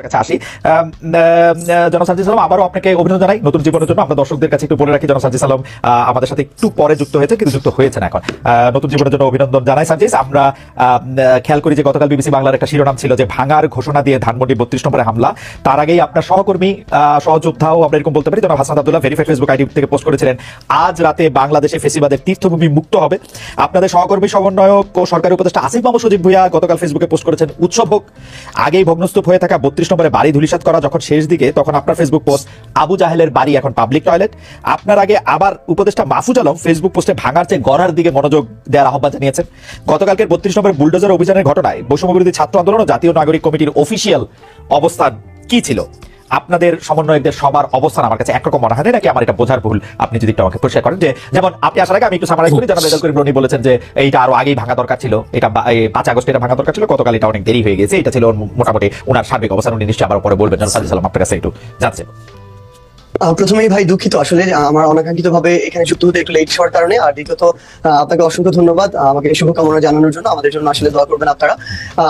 আপনার কাছে আসি। জনাব সাজ্জাদ সালাম, আবারও আপনাকে অভিনন্দন জানাই নতুন জীবনের জন্য। আমরা দর্শকদের কাছে একটু বলে রাখি, জনাব সাজ্জাদ সালাম আমাদের সাথে একটু পরে যুক্ত হয়েছে, কিন্তু যুক্ত হয়েছেন এখন। নতুন জীবনের জন্য অভিনন্দন জানাই সাজ্জাদ। আমরা খেয়াল করি যে গতকাল বিবিসি বাংলার একটা শিরোনাম ছিল যে ভাঙার ঘোষণা দিয়ে ধানমন্ডি 32 নম্বরে হামলা। তার আগেই আপনার সহকর্মী সহযোদ্ধাও আমরা এরকম বলতে পারি, জনাব Hasnat Abdullah verified Facebook ID থেকে পোস্ট করেছিলেন, আজ রাতে বাংলাদেশে ফেসিবাদের তীর্থভূমি মুক্ত হবে। আপনাদের সহকর্মী সমন্বয়ক ও সরকারি উপদেষ্টা আসিফ মাহমুদ সজীব ভুঁইয়া গতকাল ফেসবুকে পোস্ট করেছেন উৎসব হোক। আগেই ভগ্নস্তূপ হয়ে থাকা 32 নম্বরে বাড়ি ধূলিসাৎ করা যখন শেষ দিকে, তখন আপনার ফেসবুক পোস্ট আবু জাহেলের বাড়ি এখন পাবলিক টয়লেট। আপনার আগে আবার উপদেষ্টা মাহফুজ আলম ফেসবুক পোস্টে ভাঙার চেয়ে গড়ার দিকে মনোযোগ দেওয়ার আহ্বান জানিয়েছেন। গতকালকের 32 নম্বর বুলডোজার অভিযানের ঘটনায় বৈষম্যবিরোধী ছাত্র আন্দোলন ও জাতীয় নাগরিক কমিটির অফিসিয়াল অবস্থান কি ছিল? আপনাদের সমন্বয়কদের সবার অবস্থান আমার কাছে একরকম মনে হয় নাকি আমার এটা বোঝার ভুল? আপনি যদি একটু আমাকে পরিষ্কার করেন। যে যেমন আপনি আসার আগে আমি একটু সামারাইজ করি, জনাব রেজাউল করিম রনি বলেছেন যে এইটা আরো আগেই ভাঙা দরকার ছিল, এটা 5 আগস্ট এটা ভাঙা দরকার ছিল, গতকাল এটা অনেক দেরি হয়ে গেছে। এটা ছিল মোটামুটি ওনার সার্বিক অবস্থান, উনি নিশ্চয়ই আবার পরে বলবেন। জনাব সাজ্জাদ সালাম, আপনার কাছে একটু জানতে। প্রথমেই ভাই দুঃখিত আসলে আমার অনাকাঙ্ক্ষিত ভাবে এখানে যুক্ত হতে একটু লেট হওয়ার কারণে, আর দ্বিতীয়ত আপনাকে অসংখ্য ধন্যবাদ আমাকে শুভকামনা জানানোর জন্য। আমাদের জন্য আসলে দোয়া করবেন আপনারা।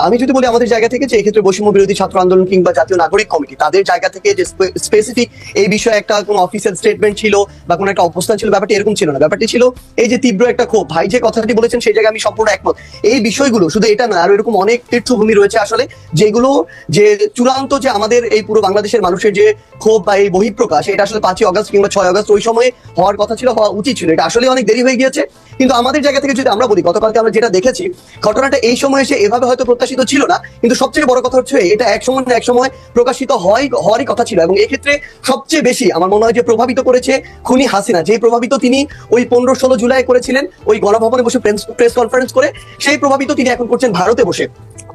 আমি যদি বলি আমাদের জায়গা থেকে যে এক্ষেত্রে বৈষম্য বিরোধী ছাত্র আন্দোলন কিংবা জাতীয় নাগরিক কমিটি তাদের জায়গা থেকে যে স্পেসিফিক এই বিষয়ে একটা কোনো অফিসিয়াল স্টেটমেন্ট ছিল বা কোনো একটা অবস্থান ছিল, ব্যাপারটি এরকম ছিল না। ব্যাপারটি ছিল এই যে তীব্র একটা ক্ষোভ। ভাই যে কথাটি বলেছেন সেই জায়গায় আমি সম্পূর্ণ একমত। এই বিষয়গুলো শুধু এটা না, আরো এরকম অনেক তীর্থভূমি রয়েছে আসলে, যেগুলো যে চূড়ান্ত যে আমাদের এই পুরো বাংলাদেশের মানুষের যে ক্ষোভ বা এই বহিঃপ্রকাশ, এটা আসলে 5 আগস্ট কিংবা 6 আগস্ট ওই সময়ে হওয়ার কথা ছিল, হওয়া উচিত ছিল। এটা আসলে অনেক দেরি হয়ে গিয়েছে। কিন্তু আমাদের জায়গা থেকে যদি আমরা বলি, গতকালকে আমরা যেটা দেখেছি, ঘটনাটা এই সময় এসে এভাবে হয়তো প্রত্যাশিত ছিল না, কিন্তু সবচেয়ে বড় কথা হচ্ছে এটা এক সময় প্রকাশিত হওয়ারই কথা ছিল। এবং এই ক্ষেত্রে সবচেয়ে বেশি আমার মনে হয় যে প্রভাবিত করেছে খুনি হাসিনা। যে প্রভাবিত তিনি ওই 15-16 জুলাই করেছিলেন ওই গণভবনে বসে প্রেস কনফারেন্স করে, সেই প্রভাবিত তিনি এখন করছেন ভারতে বসে।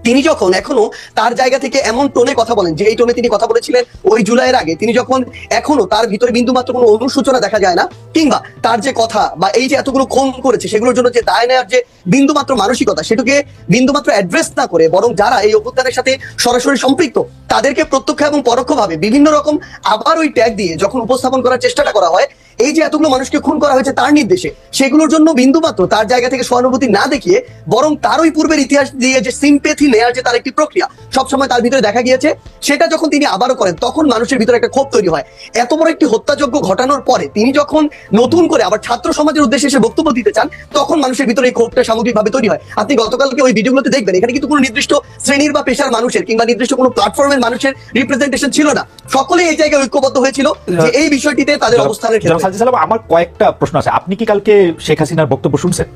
তিনি যখন এখনো তার জায়গা থেকে এমন টোনে কথা বলেন যে এই টোনে তিনি কথা বলেছিলেন ওই জুলাইয়ের আগে, তিনি যখন এখনো তার ভিতরে বিন্দুমাত্র কোনো অনুসূচনা দেখা যায় না, কিংবা তার যে কথা বা এই যে এতগুলো খুন করেছে সেগুলোর জন্য যে দায় নেওয়ার যে বিন্দুমাত্র মানসিকতা, সেটাকে বিন্দুমাত্র অ্যাড্রেস না করে বরং যারা এই অভ্যুত্থানের সাথে সরাসরি সম্পৃক্ত তাদেরকে প্রত্যক্ষ এবং পরোক্ষভাবে বিভিন্ন রকম আবার ওই ট্যাগ দিয়ে যখন উপস্থাপন করার চেষ্টাটা করা হয়, এই যে এতগুলো মানুষকে খুন করা হয়েছে তার নির্দেশে, সেগুলোর জন্য বিন্দুমাত্র তার জায়গা থেকে সহানুভূতি না দেখিয়ে বরং তার ওই পূর্বের ইতিহাস দিয়ে যে সিম্পেথি নেয়ার যে তার একটি প্রক্রিয়া সবসময় তার ভিতরে দেখা গিয়েছে, সেটা যখন তিনি আবারও করেন তখন মানুষের ভিতরে একটা ক্ষোভ তৈরি হয়। এত বড় একটি হত্যাযজ্ঞ ঘটানোর পরে তিনি যখন নতুন করে আবার ছাত্র সমাজের উদ্দেশ্যে এসে বক্তব্য দিতে চান, তখন মানুষের ভিতরে এই ক্ষোভটা সামগ্রিকভাবে তৈরি হয়। আপনি গতকালকে ওই ভিডিওগুলোতে দেখবেন এখানে কিন্তু কোনো নির্দিষ্ট শ্রেণীর বা পেশার মানুষের কিংবা নির্দিষ্ট কোনো প্ল্যাটফর্মের মানুষের রিপ্রেজেন্টেশন ছিল না, সকলে এই জায়গায় ঐক্যবদ্ধ হয়েছিল যে এই বিষয়টিতে তাদের অবস্থানের ক্ষেত্রে। আমার কয়েকটা প্রশ্ন আছে। আপনি কি কালকে শেখ হাসিনার বক্তব্য শুনছেন?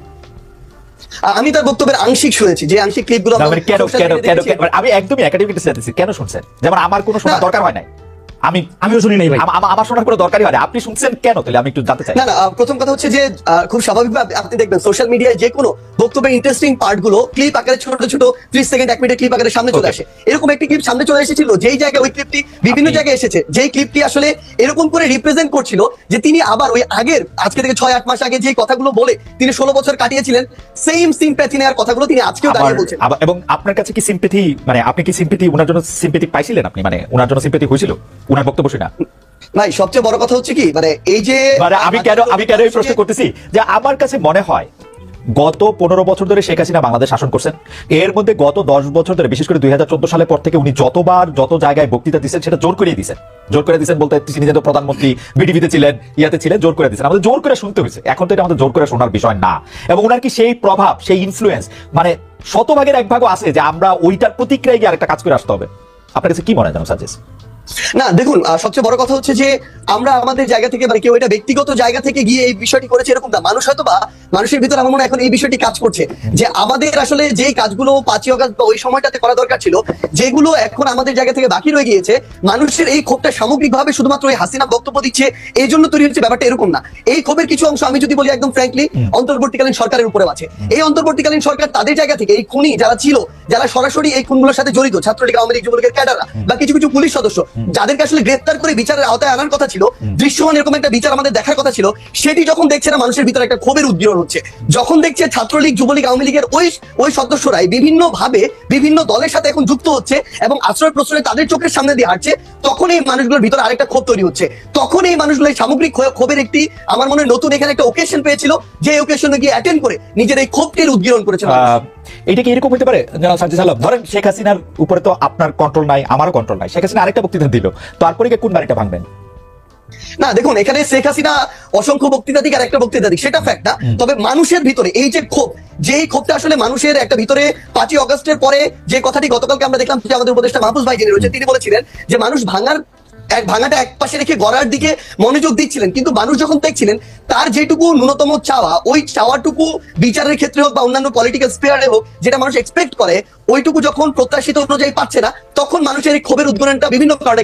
আমি তার বক্তব্যের আংশিক শুনেছি, যে আংশিক ক্লিপগুলো আমি একদমই একাডেমিক জানতেছি কেন শুনছেন? যেমন আমার কোনো শোনার দরকার হয় নাই, আমিও শুনি নাই ভাই, আমার শোনার কোনো দরকারই হয় না, আপনি শুনছেন কেন? তাহলে আমি একটু জানতে চাই। না, প্রথম কথা হচ্ছে যে খুব স্বাভাবিকভাবে আপনি দেখবেন সোশ্যাল মিডিয়ায় যে কোনো বক্তব্যের ইন্টারেস্টিং পার্ট গুলো ক্লিপ আকারে ছোট ছোট 30 সেকেন্ড 1 মিনিটের ক্লিপ আকারে সামনে চলে আসে। এরকম একটি ক্লিপ সামনে চলে এসেছিল যেই জায়গায় ওই ক্লিপটি বিভিন্ন জায়গায় এসেছে, যেই ক্লিপটি আসলে এরকম করে রিপ্রেজেন্ট করছিল যে তিনি আবার ওই আগের আজকে থেকে 6-8 মাস আগে যে কথাগুলো বলে তিনি 16 বছর কাটিয়েছিলেন, সেম সিম্প্যাথি নেওয়ার কথাগুলো তিনি আজকেও দাঁড়িয়ে বলছেন। এবং আপনার কাছে কি সিম্প্যাথি, মানে আপনি কি সিম্প্যাথি ওনার জন্য সিম্প্যাথি পাইছিলেন? আপনি মানে ওনার জন্য সিম্প্যাথি হয়েছিল ওনার বক্তব্য শুনে? ভাই সবচেয়ে বড় কথা হচ্ছে কি, মানে এই যে আমি কেন এই প্রশ্ন করতেছি যে আমার কাছে মনে হয় গত 15 বছর ধরে শেখ হাসিনা বাংলাদেশ শাসন করছেন, এর মধ্যে গত 10 বছর ধরে বিশেষ করে 2014 সালের পর থেকে উনি যতবার যত জায়গায় বক্তৃতা দিচ্ছেন সেটা জোর করে দিচ্ছেন বলতে তিনি যেহেতু প্রধানমন্ত্রী বিটিভিতে ছিলেন, ইয়াতে ছিলেন, জোর করে দিচ্ছেন, আমাদের জোর করে শুনতে হয়েছে। এখন তো এটা আমাদের জোর করে শোনার বিষয় না। এবং ওনার কি সেই প্রভাব, সেই ইনফ্লুয়েন্স মানে 100 ভাগের 1 ভাগও আছে যে আমরা ওইটার প্রতিক্রিয়ায় গিয়ে আরেকটা কাজ করে আসতে হবে? আপনার কাছে কি মনে হয় জানো সাজেস? না দেখুন, সবচেয়ে বড় কথা হচ্ছে যে আমরা আমাদের জায়গা থেকে মানে কেউ এটা ব্যক্তিগত জায়গা থেকে গিয়ে এই বিষয়টি করেছে এরকম না। মানুষ হয়তো বা মানুষের ভিতরে আমার মনে হয় এখন এই বিষয়টি কাজ করছে যে আমাদের আসলে যেই কাজগুলো 5 আগস্ট বা ওই সময়টাতে করা দরকার ছিল, যেগুলো এখন আমাদের জায়গা থেকে বাকি রয়ে গিয়েছে, মানুষের এই ক্ষোভটা সামগ্রিকভাবে শুধুমাত্র ওই হাসিনা বক্তব্য দিচ্ছে এই জন্য তৈরি হচ্ছে, ব্যাপারটা এরকম না। এই ক্ষোভের কিছু অংশ আমি যদি বলি একদম ফ্র্যাঙ্কলি অন্তর্বর্তীকালীন সরকারের উপরে আছে। এই অন্তর্বর্তীকালীন সরকার তাদের জায়গা থেকে এই খুনি যারা ছিল, যারা সরাসরি এই খুনগুলোর সাথে জড়িত, ছাত্রলীগ আওয়ামী লীগ যুবলীগের ক্যাডাররা বা কিছু কিছু পুলিশ সদস্য যাদেরকে আসলে গ্রেফতার করে বিচারের আওতায় আনার কথা ছিল, দৃশ্যমান এরকম একটা বিচার আমাদের দেখার কথা ছিল, সেটি যখন দেখছে না মানুষের ভিতরে একটা ক্ষোভের উদ্গীরণ হচ্ছে, যখন দেখছে ছাত্রলীগ যুবলীগ আওয়ামী লীগের ওই সদস্যরাই বিভিন্ন ভাবে বিভিন্ন দলের সাথে এখন যুক্ত হচ্ছে এবং আশ্রয় প্রশ্রয় তাদের চোখের সামনে দিয়ে হাঁটছে, তখন এই মানুষগুলোর ভিতরে আরেকটা ক্ষোভ তৈরি হচ্ছে। তখন এই মানুষগুলো সামগ্রিক ক্ষোভের একটি আমার মনে নতুন এখানে একটা ওকেশন পেয়েছিল, যে ওকেশনে গিয়ে অ্যাটেন্ড করে নিজের এই ক্ষোভটির উদ্গীরণ করেছিল। এটা কি এরকম হতে পারে জনাব সাজ্জাদ আলম? ধরেন শেখ হাসিনার উপরে তো আপনার কন্ট্রোল নাই, আমারও কন্ট্রোল নাই, শেখ হাসিনা আরেকটা বক্তৃতা দিল, তারপরে কি কোন বাড়িটা ভাঙবেন? না দেখুন, এখানে শেখ হাসিনা অসংখ্য বক্তৃতা দিক আর একটা বক্তৃতা দিক সেটা ফ্যাক্ট না, তবে মানুষের ভিতরে এই যে ক্ষোভ, যেই ক্ষোভটা আসলে মানুষের একটা ভিতরে 5ই অগস্টের পরে যে কথাটি গতকালকে আমরা দেখলাম যে আমাদের উপদেষ্টা মাহফুজ ভাই যিনি রয়েছেন তিনি বলেছিলেন যে মানুষ ভাঙাটা এক পাশে রেখে গড়ার দিকে মনোযোগ দিচ্ছিলেন, কিন্তু মানুষ যখন দেখছিলেন তার যেটুকু ন্যূনতম চাওয়া, ওই চাওয়াটুকু বিচারের ক্ষেত্রে হোক বা অন্যান্য পলিটিক্যাল স্পেয়ারে হোক যেটা মানুষ এক্সপেক্ট করে, ওইটুকু যখন প্রত্যাশিত অনুযায়ী পাচ্ছে না, তখন মানুষের এই ক্ষোভের উদ্গরণটা বিভিন্ন কারণে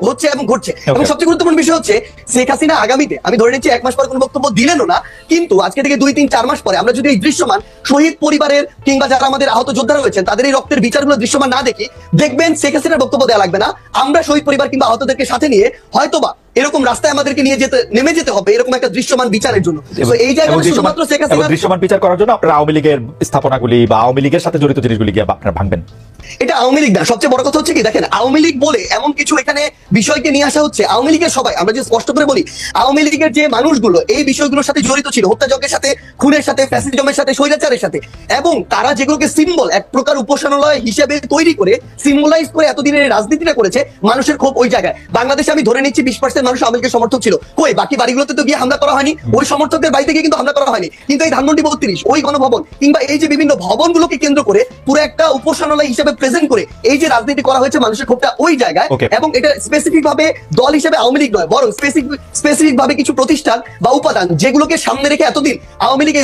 হচ্ছে এবং ঘটছে। এবং সবচেয়ে গুরুত্বপূর্ণ বিষয় হচ্ছে শেখ হাসিনা আগামীতে, আমি ধরে নিচ্ছি 1 মাস পরে কোনো বক্তব্য দিলেনও না, কিন্তু আজকে থেকে 2, 3, 4 মাস পরে আমরা যদি এই দৃশ্যমান শহীদ পরিবারের কিংবা যারা আমাদের আহত যোদ্ধারা রয়েছেন তাদের এই রক্তের বিচারগুলো দৃশ্যমান না দেখি, দেখবেন শেখ হাসিনার বক্তব্য দেওয়া লাগবে না, আমরা শহীদ পরিবার কিংবা আহতদেরকে সাথে নিয়ে হয়তোবা এরকম রাস্তায় আমাদেরকে নিয়ে নেমে যেতে হবে এরকম একটা দৃশ্যমান বিচারের জন্য। তো এই জায়গায় শুধুমাত্র শেখ হাসিনা দৃশ্যমান বিচার করার জন্য আপনারা আওয়ামী লীগের স্থাপনাগুলি বা আওয়ামী লীগের সাথে জড়িত জিনিসগুলি গিয়ে আপনারা ভাঙবেন। এটা আওয়ামী লীগ না, সবচেয়ে বড় কথা হচ্ছে কি দেখেন, আওয়ামী লীগ বলে এমন কিছু এখানে বিষয়কে নিয়ে আসা হচ্ছে, আওয়ামী লীগের সবাই, আমরা যে স্পষ্ট করে বলি আওয়ামী লীগের যে মানুষগুলো এই বিষয়গুলোর সাথে জড়িত ছিল, হত্যাযজ্ঞের সাথে, খুনের সাথে, ফ্যাসিজমের সাথে, স্বৈরাচারের সাথে, এবং তারা যেগুলোকে সিম্বল এক প্রকার উপাসনালয় হিসেবে তৈরি করে সিম্বলাইজ করে এতদিনের রাজনীতিটা করেছে, মানুষের ক্ষোভ ওই জায়গায়। বাংলাদেশে আমি ধরে নিচ্ছি 20% মানুষ আওয়ামী লীগের সমর্থক ছিল, কই বাকি বাড়িগুলোতে তো গিয়ে হামলা করা হয়নি, ওই সমর্থকদের বাড়িতে গিয়ে কিন্তু হামলা করা হয়নি, কিন্তু এই ধানমন্ডি 32 ওই গণভবন কিংবা এই যে বিভিন্ন ভবনগুলোকে কেন্দ্র করে পুরো একটা উপাসনালয় হিসেবে প্রেজেন্ট করে এই যে রাজনীতি করা হয়েছে, মানুষের ক্ষোভটা ওই জায়গায়। এবং এটা স্পেসিফিক ভাবে দল হিসেবে আওয়ামী লীগ নয়, বরং স্পেসিফিক ভাবে কিছু প্রতিষ্ঠান বা উপাদান যেগুলোকে সামনে রেখে এতদিন আওয়ামী লীগ